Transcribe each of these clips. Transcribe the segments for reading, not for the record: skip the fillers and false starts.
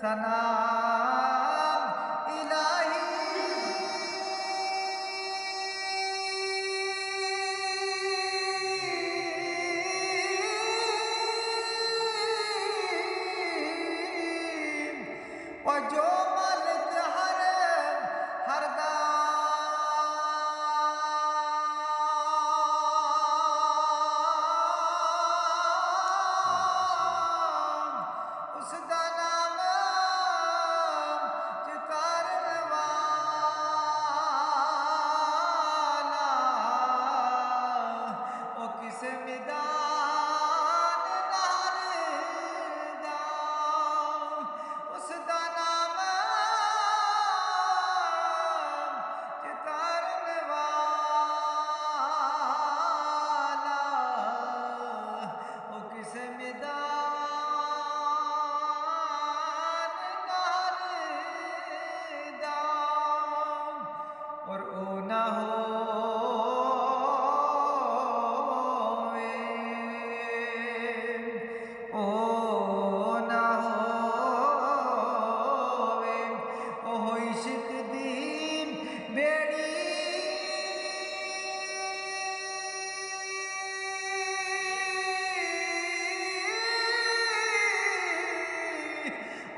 सलाम इलाही और जो मालिक हर दाम उसका नाम चितारन वाला ओ किस मैदान नारदा उसका नाम चितारन वाला ओ किस मैदान नारदा और ओ ना होवे ओ ना होवे ओ इश्क दी बेड़ी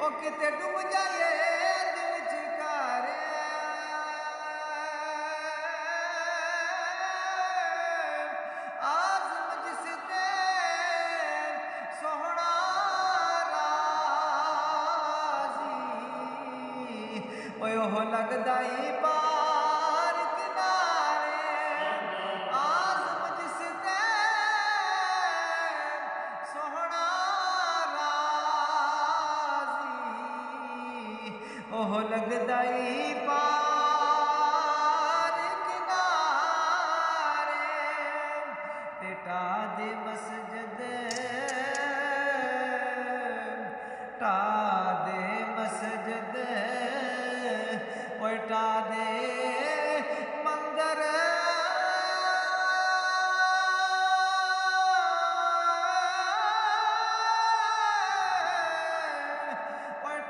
ओ किते डूब जाए दिल चिकारे आज़म जिसते सोहना राज़ी ओए हो लगदा ही पार किनारे आज़म जिसते सोहना ओह लगदा ही पार किनारे टा दे मस्जिद टा दे मस्जिद ओए टा दे मंदिर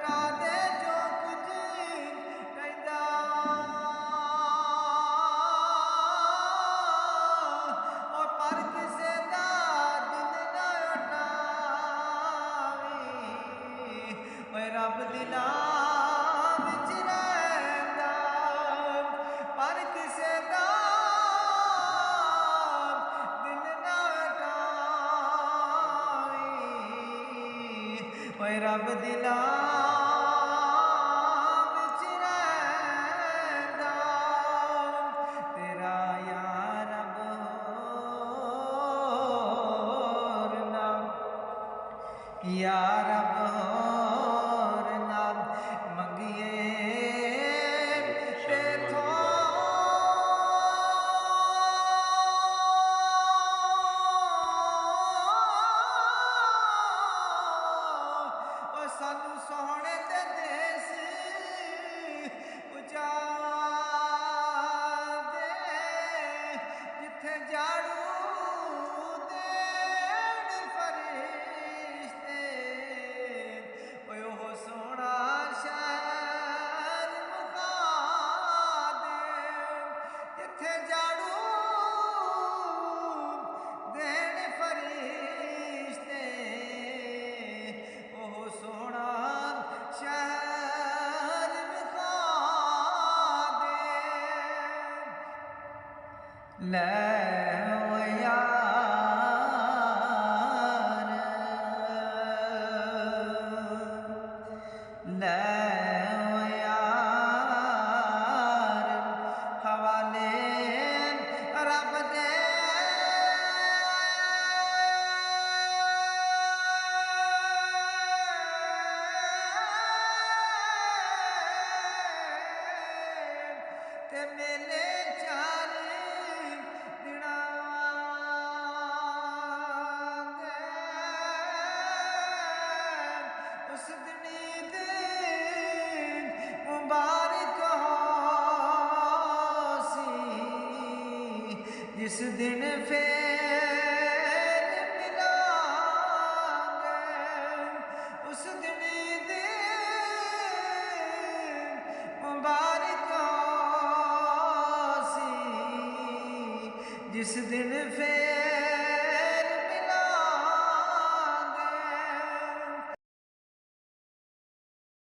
टा दे जो कुछ कहदा और पर किसे दा दिल ना उठावी ओए रब दिला विच रहिंदा पर किसे दा दिल ना उठावी ओए रब दिला विच रहिंदा तेरा या रब होर नाम या रब होर नाम मंगिए तेथों ओ सानू सोहणे ते देस पुजा दे जिथे झाड़ू देण फरिश्ते ओए ओ सोहना शहर मुका दे जिथे झाड़ू देण फरिश्ते ओह सोहना शहर मुका दे ले ओ यार ले ओ यार हवाले रब दे ते मेले चार दिना उस दिन जिस दिन फिर मिलांगे, उस दिन मुबारक सी, जिस दिन फिर